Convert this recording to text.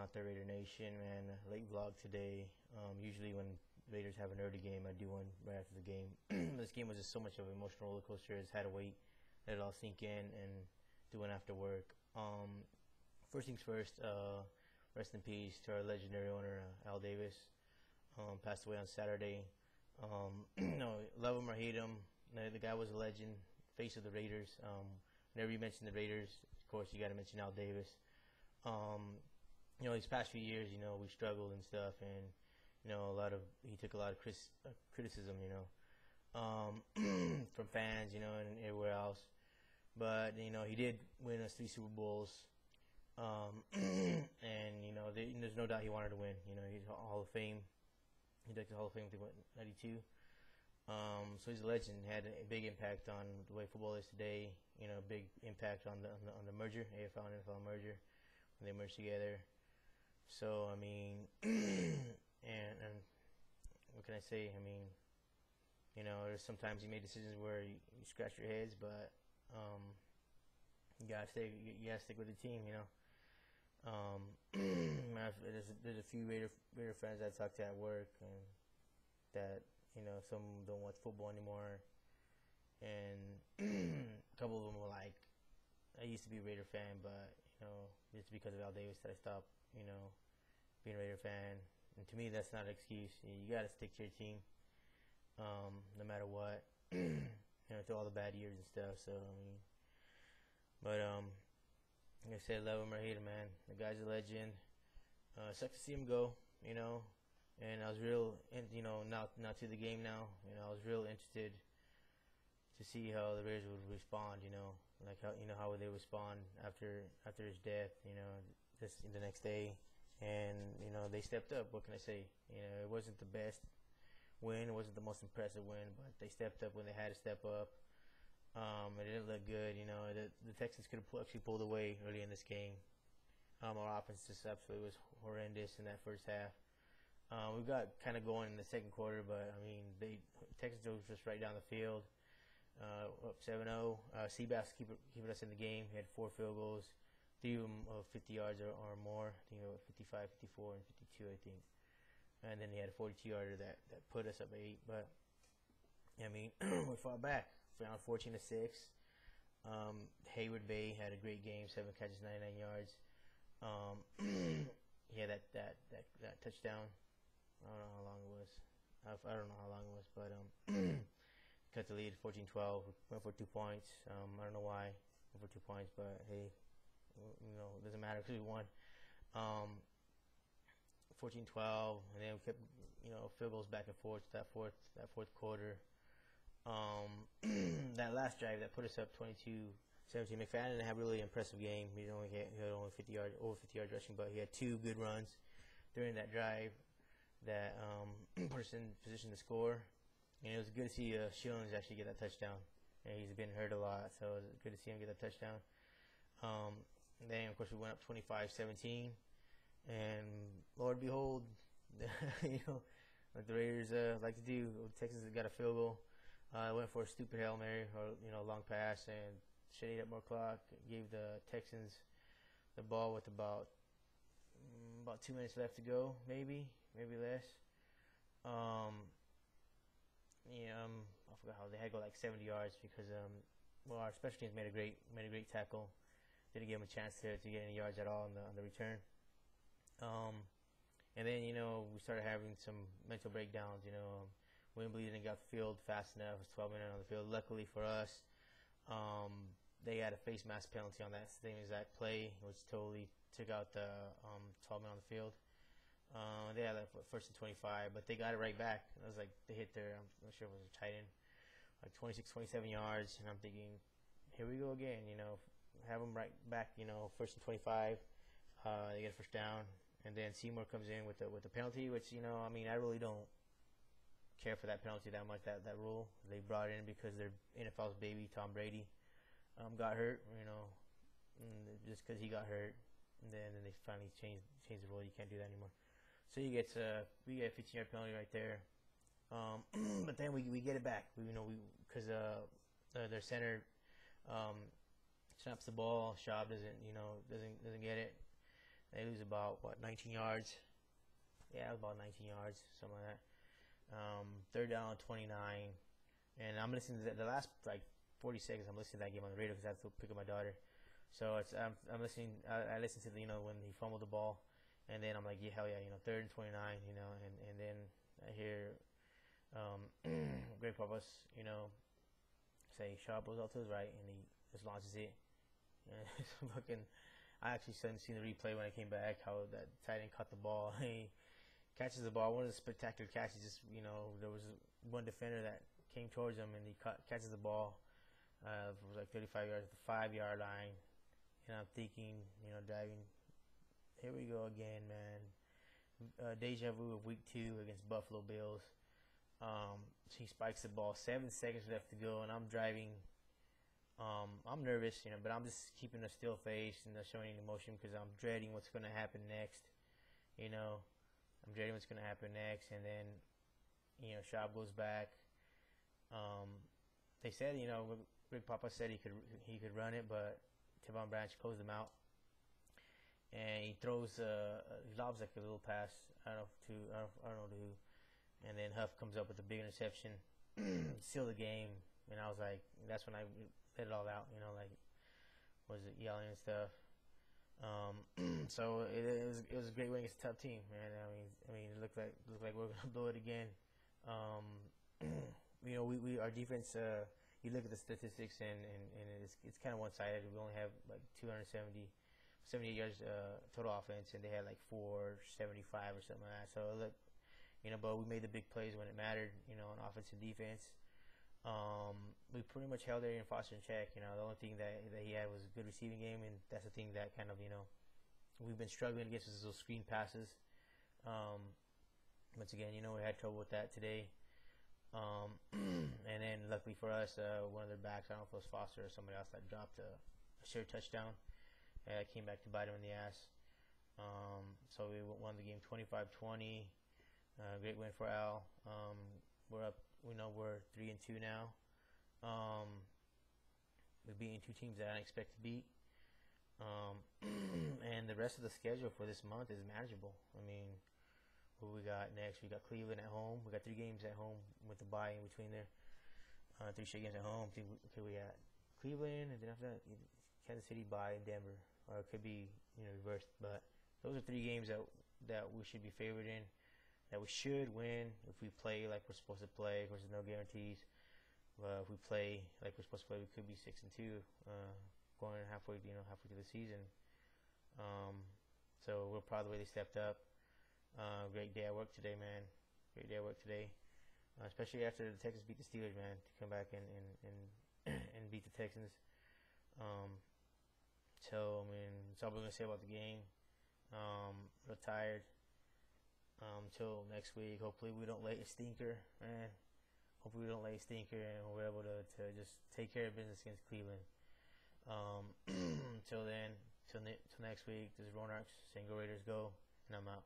out there, Raider Nation, man. Late vlog today. Usually when Raiders have an early game, I do one right after the game. This game was just so much of an emotional roller coaster. I just had to wait, let it all sink in, and do one after work. First things first, rest in peace to our legendary owner, Al Davis. Passed away on Saturday. Love him or hate him, the guy was a legend, face of the Raiders. Whenever you mention the Raiders, of course, you got to mention Al Davis. These past few years, we struggled and stuff, and he took a lot of criticism, from fans, and everywhere else. But he did win us 3 Super Bowls, and there's no doubt he wanted to win. He's Hall of Fame. He took the Hall of Fame with 92. So he's a legend. Had a big impact on the way football is today. Big impact on the merger, AFL and NFL merger, when they merged together. So I mean, and what can I say? I mean, there's sometimes you made decisions where you scratch your heads, but you gotta stick with the team. There's a few Raider friends I talked to at work, and that some don't watch football anymore, and a couple of them were like, I used to be a Raider fan, but it's because of Al Davis that I stopped being a Raider fan. And to me, that's not an excuse. You got to stick to your team, no matter what. Through all the bad years and stuff. So I mean, but like I said, love him or hate him, man. The guy's a legend. Sucks to see him go, And I was real, not to the game now. I was real interested to see how the Raiders would respond. Like how would they respond after his death. Just the next day, and they stepped up. What can I say? It wasn't the best win. It wasn't the most impressive win, but they stepped up when they had to step up. It didn't look good. The Texans could have actually pulled away early in this game. Our offense just absolutely was horrendous in that first half. We got kind of going in the second quarter, but I mean, Texans drove just right down the field, up 7-0. Seabass keeping us in the game. He had 4 field goals, 3 of them of 50 yards or more. I think 55, 54, and 52, I think. And then he had a 42-yarder that put us up 8. But I mean, we fought back. Found 14-6. Hayward Bay had a great game, 7 catches, 99 yards. He had that touchdown. I don't know how long it was. I don't know how long it was, but cut the lead 14-12. Went for 2 points. I don't know why went for 2 points, but hey, it doesn't matter because we won. 14-12, and then we kept field goals back and forth. That fourth quarter. That last drive that put us up 22-17. McFadden didn't have a really impressive game. He had only 50 yards, over 50 yards rushing, but he had 2 good runs during that drive that put us in position to score. And it was good to see Shillings actually get that touchdown. And he's been hurt a lot, so it was good to see him get that touchdown. And then of course we went up 25-17, and Lord behold, like the Raiders like to do, Texans got a field goal. Went for a stupid Hail Mary or long pass, and should eat up more clock. Gave the Texans the ball with about 2 minutes left to go, maybe less. I forgot how they had to go like 70 yards because our special teams made a great tackle. Didn't give them a chance to get any yards at all on the return. And then we started having some mental breakdowns. Wembley didn't get field fast enough. It was 12 minutes on the field. Luckily for us, they had a face mask penalty on that same exact play, which totally took out the 12 men on the field. They had like first and 25, but they got it right back. It was like they hit their, I'm not sure if it was a tight end, like 26, 27 yards, and I'm thinking, here we go again. Have them right back. First and 25, they get a first down, and then Seymour comes in with the penalty, which I mean, I really don't care for that penalty that much. That rule they brought in because their NFL's baby Tom Brady got hurt, just because he got hurt, and then they finally changed the rule. You can't do that anymore. So we get a 15-yard penalty right there, but then we get it back. Because their center snaps the ball. Schaub doesn't get it. It They lose about what 19 yards. Yeah, about 19 yards, something like that. Third down, 29, and I'm listening to the last like 40 seconds. I'm listening to that game on the radio because I have to pick up my daughter. So I'm listening. I listen to when he fumbled the ball, and then I'm like, yeah, hell yeah, third and 29, and then I hear Greg Papas, say sharp goes out to his right, and he just launches it. And it's fucking. I actually seen the replay when I came back. How that tight end caught the ball. He catches the ball. One of the spectacular catches. Just there was one defender that came towards him, and he catches the ball. It was like 35 yards at the 5-yard line. And I'm thinking, diving. Here we go again, man. Deja vu of week 2 against Buffalo Bills. He spikes the ball. 7 seconds left to go, and I'm driving. I'm nervous, but I'm just keeping a still face and not showing any emotion because I'm dreading what's going to happen next. I'm dreading what's going to happen next, and then, Schaub goes back. They said, Rick Papa said he could run it, but Tavon Branch closed him out, and he throws he lobs like a little pass. I don't know to who, and then Huff comes up with a big interception, seal the game, and I was like, that's when I let it all out, was it yelling and stuff. So it was a great win against a tough team, man. I mean, it looked like we're gonna blow it again. We our defense. You look at the statistics and it's kind of one-sided. We only have like 78 yards total offense, and they had like 475 or something like that. So look, but we made the big plays when it mattered. On offense and defense. We pretty much held Arian Foster in check. The only thing that he had was a good receiving game, and that's the thing that kind of we've been struggling against is those screen passes. Once again, we had trouble with that today. And then luckily for us, one of their backs, I don't know if it was Foster or somebody else, that dropped a shared touchdown. Came back to bite him in the ass. So we won the game 25-20. Great win for Al. We're up. We're 3-2 now. We're beating 2 teams that I didn't expect to beat. And the rest of the schedule for this month is manageable. What we got next? We got Cleveland at home. We got 3 games at home with the bye in between there. 3 straight games at home. Okay, we got Cleveland, and then after that, Kansas City, bye, and Denver. Or it could be reversed. But those are 3 games that we should be favored in, that we should win if we play like we're supposed to play. Of course, there's no guarantees. But if we play like we're supposed to play, we could be 6-2, going halfway through the season. So we're proud of the way they stepped up. Great day at work today, man. Great day at work today, especially after the Texans beat the Steelers, man. To come back and beat the Texans. So that's all we're gonna say about the game. Real tired. Till next week. Hopefully we don't lay a stinker, man. Hopefully we don't lay a stinker, and we're able to just take care of business against Cleveland. Till then, till next week. This is Ronarks saying, "Go Raiders, go," and I'm out.